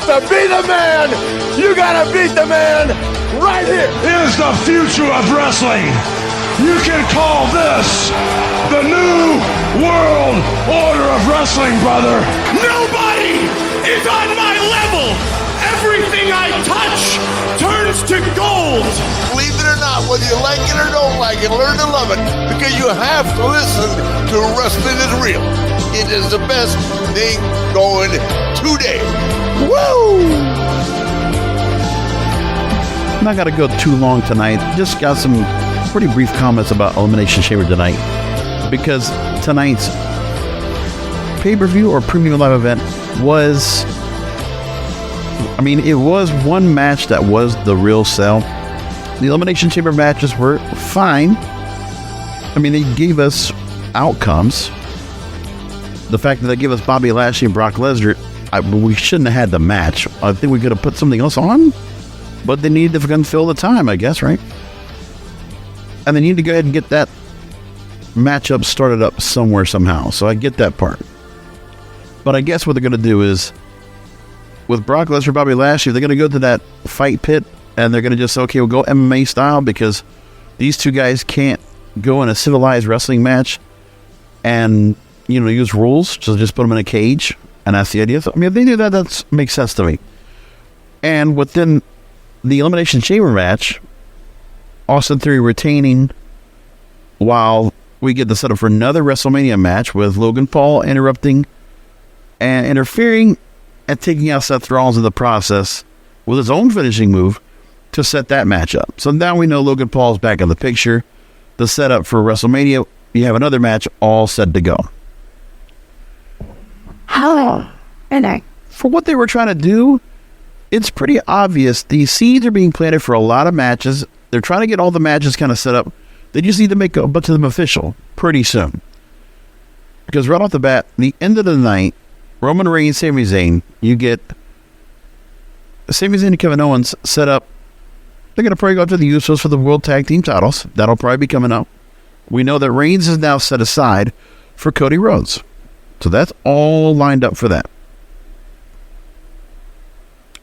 to be the man, you gotta beat the man right here. Is the future of wrestling. You can call this the new world order of wrestling, brother. Nobody is on my level. Everything I touch turns to gold. Believe it or not, whether you like it or don't like it, learn to love it, because you have to listen to Wrestling is Real. It is the best thing going today. Woo! I'm not going to go too long tonight. Just got some pretty brief comments about Elimination Chamber tonight, because tonight's pay-per-view or premium live event was, it was one match that was the real sell. The Elimination Chamber matches were fine. They gave us outcomes. The fact that they gave us Bobby Lashley and Brock Lesnar, we shouldn't have had the match. I think we could have put something else on, but they needed to fill the time, I guess, right? And they need to go ahead and get that matchup started up somewhere, somehow. So I get that part. But I guess what they're going to do is, with Brock Lesnar, Bobby Lashley, they're going to go to that fight pit, and they're going to just, okay, we'll go MMA style, because these two guys can't go in a civilized wrestling match and, use rules. So just put them in a cage, and that's the idea. So, if they do that, that makes sense to me. And within the Elimination Chamber match, Austin Theory retaining, while we get the setup for another WrestleMania match with Logan Paul interrupting and interfering and taking out Seth Rollins in the process with his own finishing move to set that match up. So now we know Logan Paul's back in the picture. The setup for WrestleMania, you have another match all set to go. For what they were trying to do, it's pretty obvious. These seeds are being planted for a lot of matches. They're trying to get all the matches kind of set up. They just need to make a bunch of them official pretty soon. Because right off the bat, the end of the night, Roman Reigns, Sami Zayn, you get Sami Zayn and Kevin Owens set up. They're going to probably go after the Usos for the World Tag Team titles. That'll probably be coming up. We know that Reigns is now set aside for Cody Rhodes. So that's all lined up for that.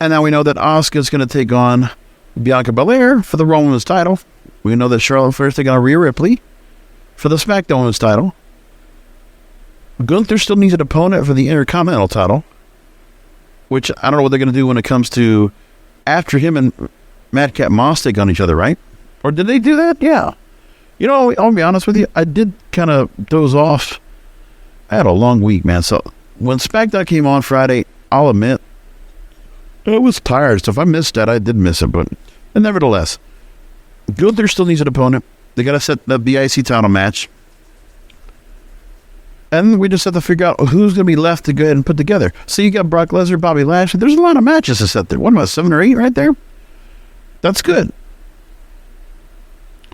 And now we know that Asuka is going to take on Bianca Belair for the Raw Women's title. We know that Charlotte Flair's taking on Rhea Ripley for the SmackDown Women's title. Gunther still needs an opponent for the Intercontinental title, which I don't know what they're going to do when it comes to after him and Madcap Moss take on each other, right? Or did they do that? Yeah. I'll be honest with you. I did kind of doze off. I had a long week, man. So when SmackDown came on Friday, I'll admit, I was tired. So if I missed that, I did miss it. But nevertheless, Gunther still needs an opponent. They got to set the BIC title match. And we just have to figure out who's going to be left to go ahead and put together. So you got Brock Lesnar, Bobby Lashley. There's a lot of matches to set there. What about 7 or 8 right there? That's good.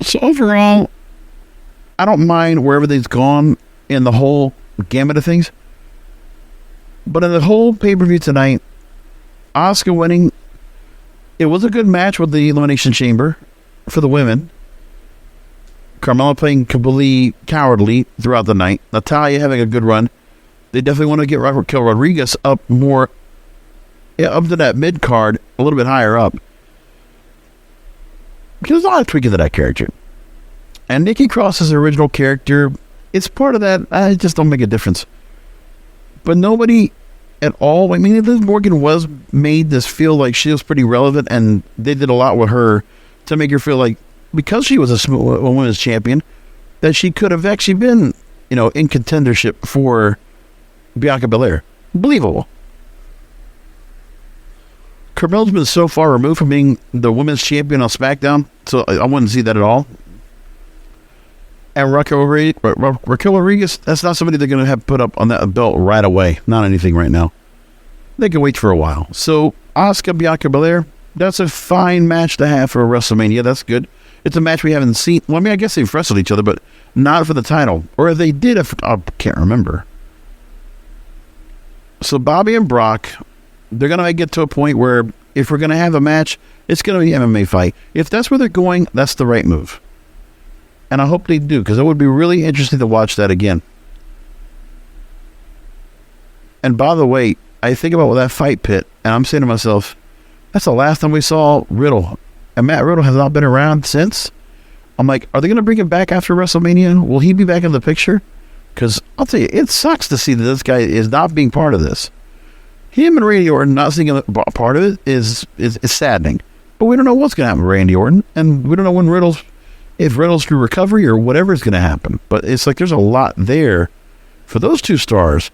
So overall, I don't mind where everything's gone in the whole gamut of things. But in the whole pay-per-view tonight, Asuka winning, it was a good match with the Elimination Chamber for the women. Carmella playing completely cowardly throughout the night. Natalya having a good run. They definitely want to get Raquel Rodriguez up more, up to that mid-card, a little bit higher up. Because there's a lot of tweaking to that character. And Nikki Cross's original character, it's part of that. I just don't make a difference. But nobody at all, Liv Morgan was made this feel like she was pretty relevant, and they did a lot with her to make her feel like, because she was a women's champion, that she could have actually been, in contendership for Bianca Belair. Believable. Carmella's been so far removed from being the women's champion on SmackDown, so I wouldn't see that at all. And Raquel Rodriguez, that's not somebody they're going to have put up on that belt right away. Not anything right now. They can wait for a while. So, Asuka, Bianca Belair, that's a fine match to have for WrestleMania. That's good. It's a match we haven't seen. Well, I guess they've wrestled each other, but not for the title. Or if they did, I can't remember. So, Bobby and Brock, they're going to get to a point where if we're going to have a match, it's going to be an MMA fight. If that's where they're going, that's the right move. And I hope they do, because it would be really interesting to watch that again. And by the way, I think about that fight pit, And I'm saying to myself, that's the last time we saw Riddle. And Matt Riddle has not been around since. I'm like, are they going to bring him back after WrestleMania? Will he be back in the picture? Because I'll tell you, it sucks to see that this guy is not being part of this. Him and Randy Orton not seeing a part of it is saddening. But we don't know what's going to happen with Randy Orton. And we don't know when if Riddle's through recovery or whatever is going to happen. But it's like there's a lot there for those two stars.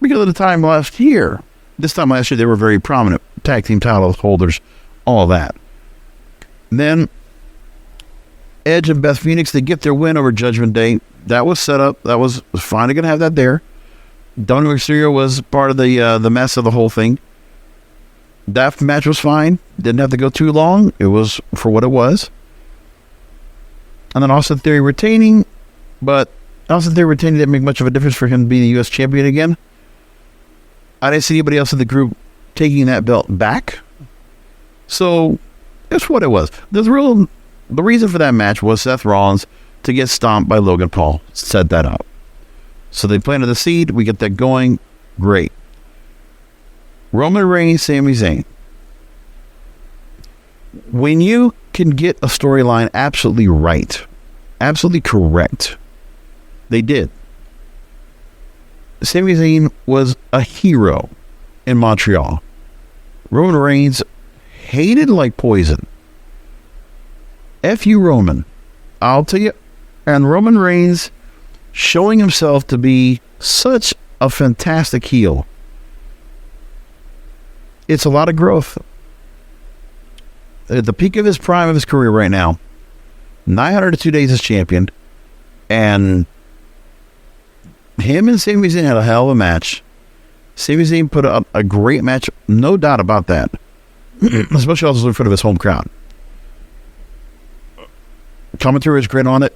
Because of the time last year, this time last year, they were very prominent tag team title holders, all of that. And then Edge and Beth Phoenix, they get their win over Judgment Day. That was set up. That was finally going to have that there. Dominik Mysterio was part of the mess of the whole thing. That match was fine. Didn't have to go too long. It was for what it was. And then Austin Theory retaining, but Austin Theory retaining didn't make much of a difference for him to be the U.S. champion again. I didn't see anybody else in the group taking that belt back. So, it's what it was. The reason for that match was Seth Rollins to get stomped by Logan Paul. Set that up. So they planted the seed. We get that going. Great. Roman Reigns, Sami Zayn. When you can get a storyline absolutely right, absolutely correct, they did. Sami Zayn was a hero in Montreal. Roman Reigns hated like poison. F you, Roman. I'll tell you. And Roman Reigns showing himself to be such a fantastic heel. It's a lot of growth. At the peak of his prime of his career right now, 902 days as champion, and him and Sami Zayn had a hell of a match. Sami Zayn put up a great match, no doubt about that. Especially also in front of his home crowd. Commentary was great on it.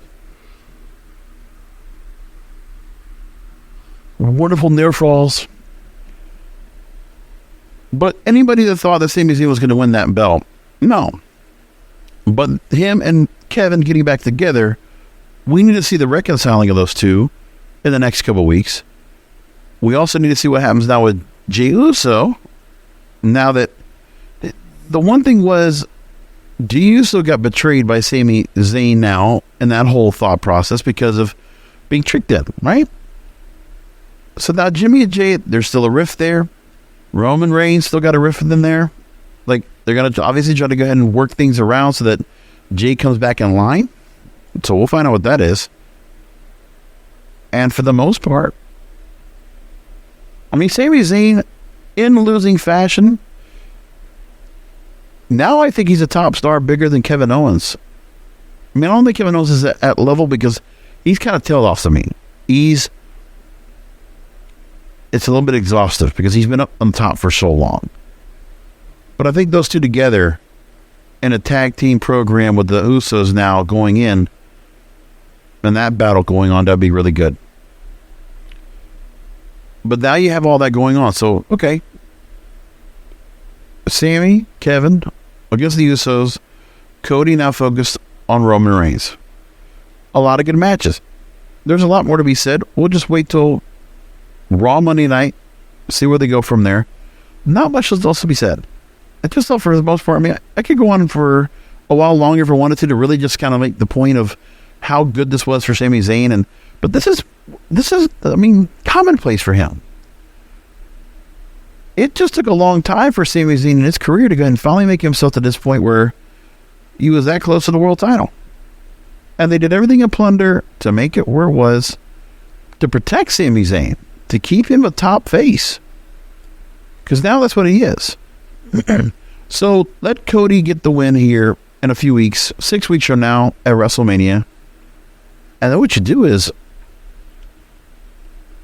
Wonderful near falls. But anybody that thought that Sami Zayn was going to win that belt, no. But him and Kevin getting back together, we need to see the reconciling of those two in the next couple of weeks. We also need to see what happens now with Jey Uso. Now that the one thing was, Jey Uso got betrayed by Sami Zayn now in that whole thought process because of being tricked in, right? So now Jimmy and Jay, there's still a rift there. Roman Reigns still got a rift with them there. Like, they're going to obviously try to go ahead and work things around so that Jay comes back in line. So we'll find out what that is. And for the most part, I mean, Sami Zayn, in losing fashion, now I think he's a top star bigger than Kevin Owens. I mean, I don't think Kevin Owens is at level because he's kind of tailed off to me. It's a little bit exhaustive because he's been up on top for so long. But I think those two together in a tag team program with the Usos now going in and that battle going on, that'd be really good. But now you have all that going on. So, okay. Sammy, Kevin, against the Usos. Cody now focused on Roman Reigns. A lot of good matches. There's a lot more to be said. We'll just wait till Raw Monday night, see where they go from there. Not much else to be said. I just thought for the most part, I mean, I could go on for a while longer if I wanted to really just kind of make the point of how good this was for Sami Zayn. But this is, I mean, commonplace for him. It just took a long time for Sami Zayn in his career to go and finally make himself to this point where he was that close to the world title. And they did everything in Plunder to make it where it was, to protect Sami Zayn, to keep him a top face. Because now that's what he is. So let Cody get the win here in a few weeks, 6 weeks from now at WrestleMania. And then what you do is,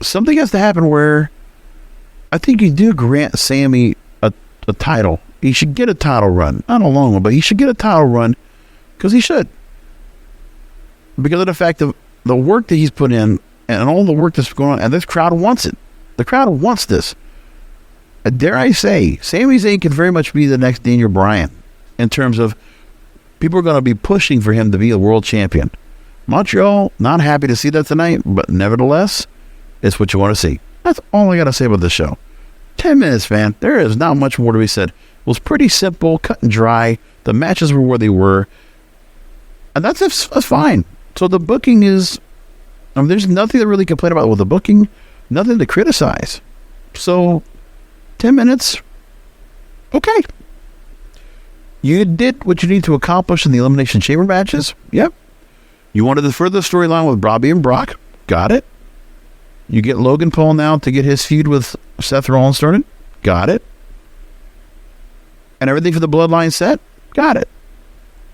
something has to happen where I think you do grant Sammy a title. He should get a title run. Not a long one, but he should get a title run because he should. Because of the fact of the work that he's put in and all the work that's going on, and this crowd wants it. The crowd wants this. Dare I say, Sami Zayn could very much be the next Daniel Bryan in terms of people are going to be pushing for him to be a world champion. Montreal, not happy to see that tonight, but nevertheless, it's what you want to see. That's all I got to say about this show. 10 minutes, man. There is not much more to be said. It was pretty simple, cut and dry. The matches were where they were. And that's fine. So the booking is... there's nothing to really complain about with the booking. Nothing to criticize. So, 10 minutes. Okay. You did what you need to accomplish in the Elimination Chamber matches. Yep. You wanted to further storyline with Robbie and Brock. Got it. You get Logan Paul now to get his feud with Seth Rollins started. Got it. And everything for the Bloodline set. Got it.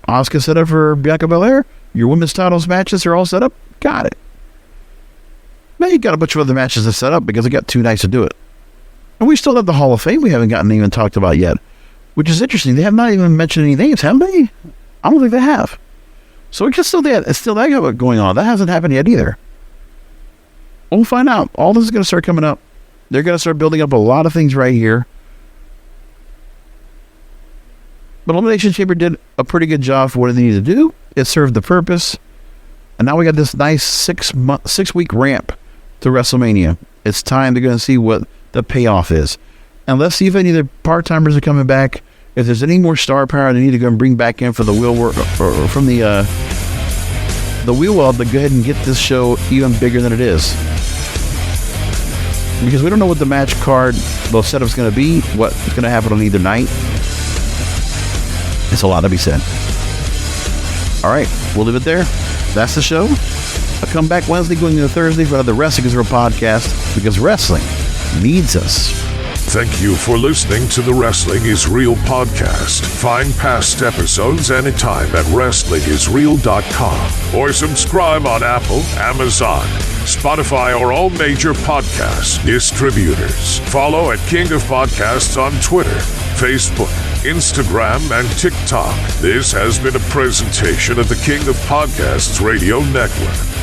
Asuka set up for Bianca Belair. Your women's titles matches are all set up. Got it. Now you got a bunch of other matches to set up because it got 2 nights to do it. And we still have the Hall of Fame we haven't gotten even talked about yet. Which is interesting. They have not even mentioned any names, have they? I don't think they have. So it's still that going on. That hasn't happened yet either. We'll find out. All this is going to start coming up. They're going to start building up a lot of things right here. But Elimination Chamber did a pretty good job for what they needed to do. It served the purpose. And now we got this nice 6-week ramp to WrestleMania. It's time to go and see what the payoff is. And let's see if any of the part-timers are coming back. If there's any more star power they need to go and bring back in for the wheel work, or from the wheel well, to go ahead and get this show even bigger than it is. Because we don't know what the match card, the setup's going to be, what's going to happen on either night. It's a lot to be said. All right, we'll leave it there. That's the show. I'll come back Wednesday going into Thursday for another Wrestling is Real podcast, because wrestling needs us. Thank you for listening to the Wrestling is Real podcast. Find past episodes anytime at wrestlingisreal.com or subscribe on Apple, Amazon, Spotify, or all major podcast distributors. Follow at King of Podcasts on Twitter, Facebook, Instagram, and TikTok. This has been a presentation of the King of Podcasts Radio Network.